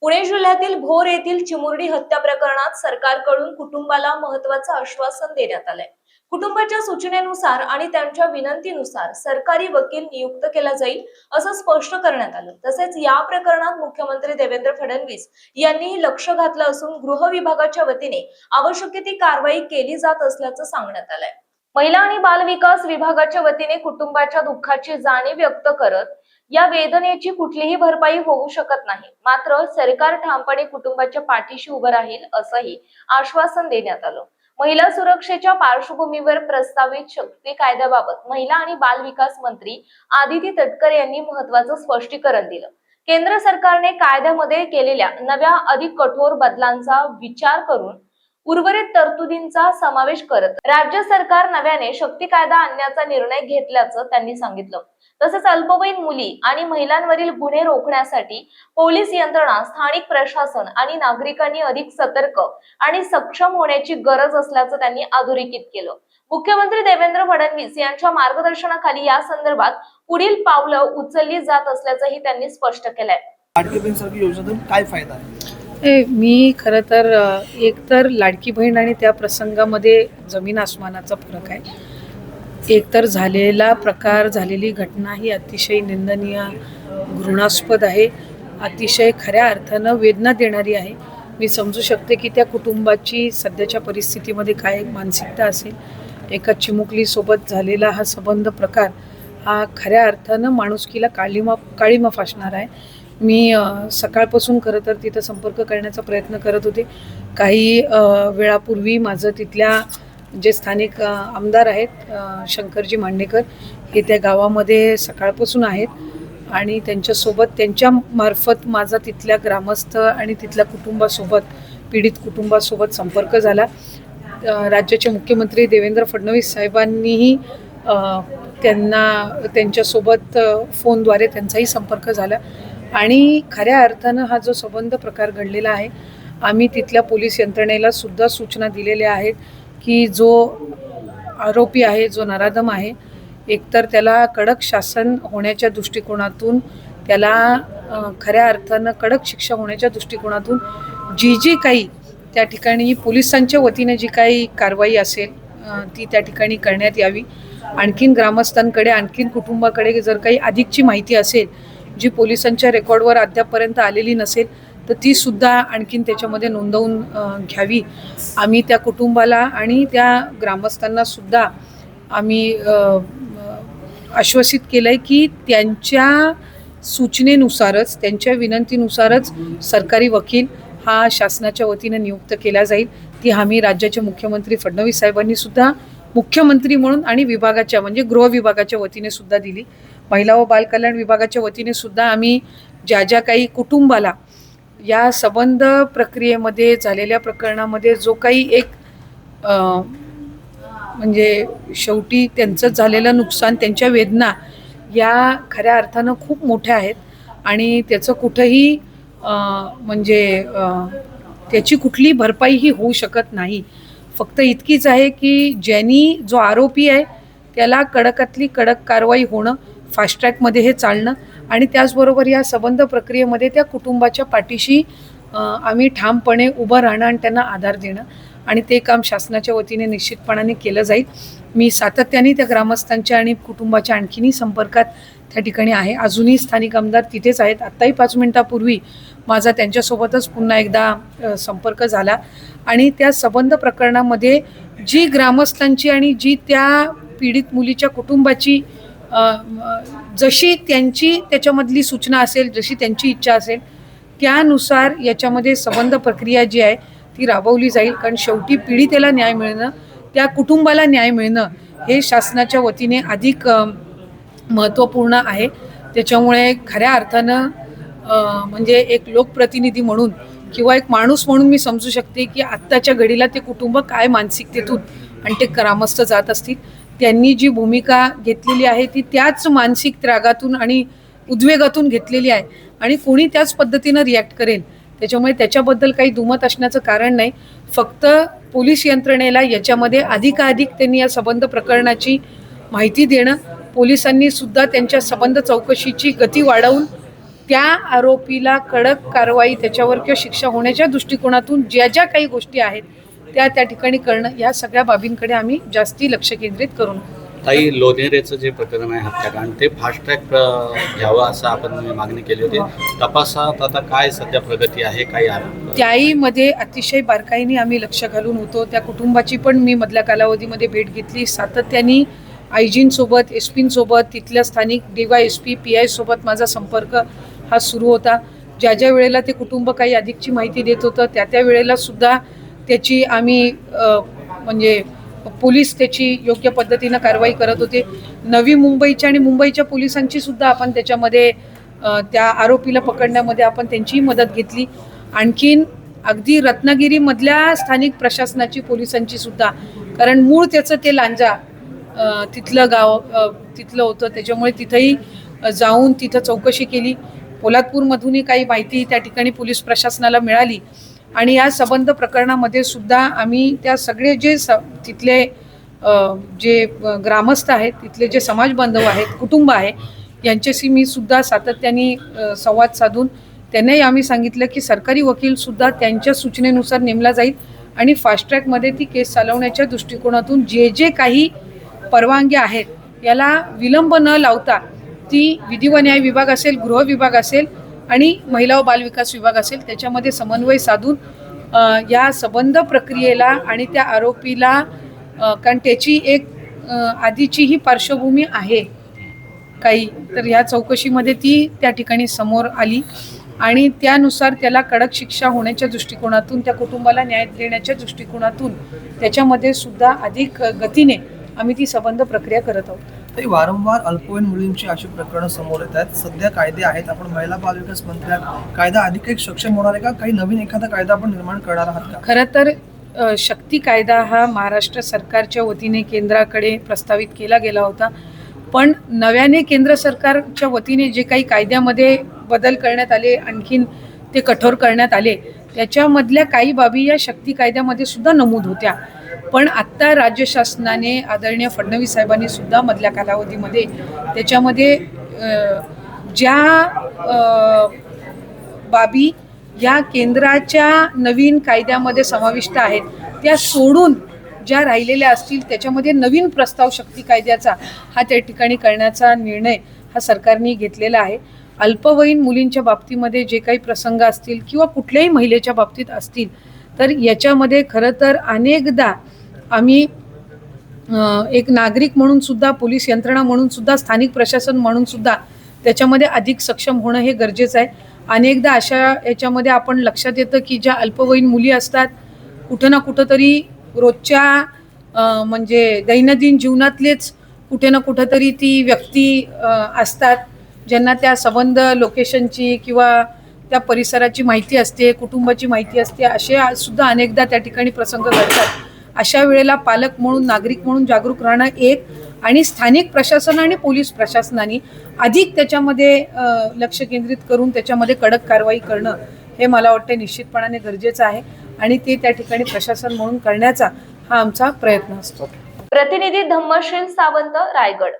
पुणे जिल्ह्यातील भोर येथील चिमुरडी हत्या प्रकरणात सरकारकडून कुटुंबाला महत्त्वाचं आश्वासन देण्यात आलंय। कुटुंबाच्या सूचनेनुसार आणि त्यांच्या विनंतीनुसार सरकारी वकील नियुक्त केला जाईल असं स्पष्ट करण्यात आलं। तसेच या प्रकरणात मुख्यमंत्री देवेंद्र फडणवीस यांनीही लक्ष घातलं असून गृह विभागाच्या वतीने आवश्यक ती कारवाई केली जात असल्याचं सांगण्यात आलंय। महिला आणि बाल विकास विभागाच्या वतीने कुटुंबाच्या दुःखाची जाणीव व्यक्त करत या वेदनेची कुठलीही भरपाई होऊ शकत नाही, मात्र सरकार ठामपणे कुटुंबाच्या पाठीशी उभं राहील असंही आश्वासन देण्यात आलं। महिला सुरक्षेच्या पार्श्वभूमीवर प्रस्तावित शक्ती कायद्याबाबत महिला आणि बाल विकास मंत्री आदिती तटकरे यांनी महत्त्वाचं स्पष्टीकरण दिलं। केंद्र सरकारने कायद्यामध्ये केलेल्या नव्या अधिक कठोर बदलांचा विचार करून उर्वरित तरतुदींचा समावेश करत राज्य सरकार नव्याने शक्ती कायदा आणण्याचा निर्णय घेतल्याचं त्यांनी सांगितलं। तसेच अल्पवयीन मुली आणि महिलांवरील गुन्हे रोखण्यासाठी पोलीस यंत्रणा, स्थानिक प्रशासन आणि नागरिकांनी अधिक सतर्क आणि सक्षम होण्याची गरज असल्याचं त्यांनी अधोरेखित केलं। मुख्यमंत्री देवेंद्र फडणवीस यांच्या मार्गदर्शनाखाली या संदर्भात पुढील पावलं उचलली जात असल्याचंही त्यांनी स्पष्ट केलंय। लाडकी बहीण योजनेतून काय फायदा आहे? मी खरं तर एकतर लाडकी बहीण आणि त्या प्रसंगामध्ये जमीन आसमानाचा फरक आहे। एकतर झालेला प्रकार, झालेली घटना ही अतिशय निंदनीय, घृणास्पद आहे, अतिशय खऱ्या अर्थानं वेदना देणारी आहे। मी समजू शकते की त्या कुटुंबाची सध्याच्या परिस्थितीमध्ये काय मानसिकता असेल। एका चिमुकलीसोबत झालेला हा संबंध प्रकार हा खऱ्या अर्थानं माणुसकीला काळीमा फासणार आहे। मी सकाळपासून खरं तर तिथं संपर्क करण्याचा प्रयत्न करत होते। काही वेळापूर्वी माझं तिथल्या जे स्थानिक आमदार आहेत शंकरजी मांडेकर, हे त्या गावामध्ये सकाळपासून आहेत आणि त्यांच्या मार्फत माझा तिथल्या ग्रामस्थ आणि तिथल्या कुटुंबासोबत, पीडित कुटुंबासोबत संपर्क झाला। राज्याचे मुख्यमंत्री देवेंद्र फडणवीस साहेबांनीही त्यांच्यासोबत फोनद्वारे त्यांचाही संपर्क झाला आणि खऱ्या अर्थानं हा जो संबंध प्रकार घडलेला आहे, आम्ही तिथल्या पोलीस यंत्रणेला सुद्धा सूचना दिलेल्या आहेत की जो आरोपी आहे, जो नराधम आहे, एकतर त्याला कडक शासन होण्याच्या दृष्टिकोनातून, त्याला खऱ्या अर्थानं कडक शिक्षा होण्याच्या दृष्टिकोनातून जी काही त्या ठिकाणी पोलिसांच्या वतीने जी काही कारवाई असेल ती त्या ठिकाणी करण्यात यावी। आणखीन ग्रामस्थांकडे, आणखीन कुटुंबाकडे जर काही अधिकची माहिती असेल जी पोलिसांच्या रेकॉर्डवर अद्यापर्यंत आलेली नसेल तर ती सुद्धा आणखीन त्याच्यामध्ये नोंदवून घ्यावी। आम्ही त्या कुटुंबाला आणि त्या ग्रामस्थांना सुद्धा आम्ही आश्वासित केलं आहे की त्यांच्या सूचनेनुसारच, त्यांच्या विनंतीनुसारच सरकारी वकील हा शासनाच्या वतीने नियुक्त केला जाईल। ती हमी राज्याचे मुख्यमंत्री फडणवीस साहेबांनी सुद्धा मुख्यमंत्री म्हणून आणि विभागाच्या म्हणजे गृह विभागाच्या वतीने सुद्धा दिली। महिला व बालकल्याण विभागाच्या वतीने सुद्धा आम्ही ज्या काही कुटुंबाला या संबंध प्रक्रियेमध्ये झालेल्या प्रकरणामध्ये जो काही एक म्हणजे शेवटी त्यांचं झालेलं नुकसान, त्यांच्या वेदना या खऱ्या अर्थानं खूप मोठ्या आहेत आणि त्याचं कुठंही म्हणजे त्याची कुठली भरपाईही होऊ शकत नाही। फक्त इतकीच आहे की जो आरोपी आहे त्याला कडकातली कडक कारवाई होणं, फास्ट ट्रॅकमध्ये हे चालणं आणि त्याचबरोबर या संबंध प्रक्रियेमध्ये त्या कुटुंबाच्या पाठीशी आम्ही ठामपणे उभं राहणं आणि त्यांना आधार देणं आणि ते काम शासनाच्या वतीने निश्चितपणाने केलं जाईल। मी सातत्याने त्या ग्रामस्थांच्या आणि कुटुंबाच्या आणखीनही संपर्कात त्या ठिकाणी आहे। अजूनही स्थानिक आमदार तिथेच आहेत। आत्ताही 5 मिनिटापूर्वी माझा त्यांच्यासोबतच पुन्हा एकदा संपर्क झाला आणि त्या संबंध प्रकरणामध्ये जी ग्रामस्थांची आणि जी त्या पीडित मुलीच्या कुटुंबाची जशी त्यांची त्याच्यामधली सूचना असेल, जशी त्यांची इच्छा असेल त्यानुसार याच्यामध्ये संबंध प्रक्रिया जी आहे ती राबवली जाईल। कारण शेवटी पीडितेला न्याय मिळणं, त्या कुटुंबाला न्याय मिळणं हे शासनाच्या वतीने अधिक महत्त्वपूर्ण आहे। त्याच्यामुळे खऱ्या अर्थानं म्हणजे एक लोकप्रतिनिधी म्हणून किंवा एक माणूस म्हणून मी समजू शकते की आत्ताच्या घडीला ते कुटुंब काय मानसिकतेतून आणि ते ग्रामस्थ जात असतील। त्यांनी जी भूमिका घेतलेली आहे ती त्याच मानसिक त्रागातून आणि उद्वेगातून घेतलेली आहे आणि कोणी त्याच पद्धतीनं रिॲक्ट करेल। त्याच्यामुळे त्याच्याबद्दल काही दुमत असण्याचं कारण नाही। फक्त पोलीस यंत्रणेला याच्यामध्ये अधिकाधिक त्यांनी या संबंध प्रकरणाची माहिती देणं, पोलिसांनी सुद्धा त्यांच्या संबंध चौकशीची गती वाढवून त्या आरोपीला कडक कारवाई त्याच्यावर किंवा शिक्षा होण्याच्या दृष्टिकोनातून ज्या ज्या काही गोष्टी आहेत त्या ठिकाणी करणं, या सगळ्या बाबींकडे आम्ही जास्ती लक्ष केंद्रित करून. ताई, लोणेरेचं जे प्रकरण आहे हत्याकांड, ते फास्ट ट्रॅक घ्यावं असं आपण मागणी केली होती. तपासात आता काय सध्या प्रगती आहे? काही त्याहीमध्ये अतिशय बारकाईने आम्ही लक्ष घालून होतो. त्या कुटुंबाची पण मी मधल्या कालावधीमध्ये भेट घेतली. सातत्याने आयजींसोबत, एसपींसोबत, तिथल्या स्थानिक DYSP PI सोबत माझा संपर्क हा सुरू होता. ज्या ज्या वेळेला ते कुटुंब काही अधिकची माहिती देत होतं त्या वेळेला सुद्धा त्याची आम्ही म्हणजे पोलीस त्याची योग्य पद्धतीनं कारवाई करत होते. नवी मुंबईच्या आणि मुंबईच्या पोलिसांची सुद्धा आपण त्याच्यामध्ये त्या आरोपीला पकडण्यामध्ये आपण त्यांचीही मदत घेतली. आणखीन अगदी रत्नागिरीमधल्या स्थानिक प्रशासनाची, पोलिसांची सुद्धा, कारण मूळ त्याचं ते लांजा तिथलं गाव तिथलं होतं, त्याच्यामुळे तिथंही जाऊन तिथं चौकशी केली. पोलादपूरमधूनही काही माहिती त्या ठिकाणी पोलीस प्रशासनाला मिळाली आणि या संबंध प्रकरणामध्ये सुद्धा आम्ही त्या सगळे जे तिथले जे ग्रामस्थ आहेत, तिथले जे समाज बांधव आहेत, कुटुंब आहे, यांच्याशी मी सुद्धा सातत्याने संवाद साधून त्यांनाही आम्ही सांगितलं की सरकारी वकीलसुद्धा त्यांच्या सूचनेनुसार नेमला जाईल आणि फास्ट ट्रॅकमध्ये ती केस चालवण्याच्या दृष्टिकोनातून जे जे काही परवानग्या आहेत याला विलंब न लावता ती विधी व न्याय विभाग असेल, गृह विभाग असेल आणि महिला व बालविकास विभाग असेल, त्याच्यामध्ये समन्वय साधून या संबंध प्रक्रियेला आणि त्या आरोपीला, कारण त्याची एक आधीचीही पार्श्वभूमी आहे काही, तर ह्या चौकशीमध्ये ती त्या ठिकाणी समोर आली आणि त्यानुसार त्याला कडक शिक्षा होण्याच्या दृष्टिकोनातून, त्या कुटुंबाला न्याय देण्याच्या दृष्टिकोनातून त्याच्यामध्ये सुद्धा अधिक गतीने आम्ही ती संबंध प्रक्रिया करत आहोत. तरी वारंवार अल्पवयीन मुलींची अशी प्रकरणं समोर येत आहेत. सध्या कायदे आहेत, आपण महिला बालविकास मंत्र्या कायदा अधिक एक सक्षम होणार आहे का? काही नवीन एखादा कायदा आपण निर्माण करणार आहात का? खरं तर शक्ती कायदा हा महाराष्ट्र सरकारच्या वतीने केंद्राकडे प्रस्तावित केला गेला होता, पण नव्याने केंद्र सरकारच्या वतीने जे काही कायद्यामध्ये बदल करण्यात आले, आणखीन ते कठोर करण्यात आले, त्याच्यामधल्या काही बाबी या शक्ती कायद्यामध्ये सुद्धा नमूद होत्या. पण आत्ता राज्य शासनाने, आदरणीय फडणवीस साहेबांनी सुद्धा मधल्या कालावधीमध्ये त्याच्यामध्ये ज्या बाबी या केंद्राच्या नवीन कायद्यामध्ये समाविष्ट आहेत त्या सोडून ज्या राहिलेल्या असतील त्याच्यामध्ये नवीन प्रस्ताव शक्ती कायद्याचा हा त्या ठिकाणी करण्याचा निर्णय हा सरकारने घेतलेला आहे. अल्पवयीन मुलींच्या बाबतीमध्ये जे काही प्रसंग असतील किंवा कुठल्याही महिलेच्या बाबतीत असतील तर याच्यामध्ये खरं तर अनेकदा आम्ही एक नागरिक म्हणून सुद्धा, पोलीस यंत्रणा म्हणून सुद्धा, स्थानिक प्रशासन म्हणून सुद्धा त्याच्यामध्ये अधिक सक्षम होणं हे गरजेचं आहे. अनेकदा अशा याच्यामध्ये आपण लक्षात येतं की ज्या अल्पवयीन मुली असतात, कुठं ना कुठं तरी रोजच्या म्हणजे दैनंदिन जीवनातलेच कुठे ना कुठं तरी ती व्यक्ती असतात ज्यांना त्या संबंध लोकेशनची किंवा त्या परिसराची माहिती असते, कुटुंबाची माहिती असते, असे सुद्धा अनेकदा त्या ठिकाणी प्रसंग घडतात. अशा वेळेला पालक म्हणून, नागरिक म्हणून जागरूक राहणं एक, आणि स्थानिक प्रशासन आणि पोलीस प्रशासनाने अधिक त्याच्यामध्ये लक्ष केंद्रित करून त्याच्यामध्ये कडक कारवाई करणं हे मला वाटते निश्चितपणाने गरजेचं आहे आणि ते त्या ठिकाणी प्रशासन म्हणून करण्याचा हा आमचा प्रयत्न असतो. प्रतिनिधी धम्मशील सावंत, रायगड.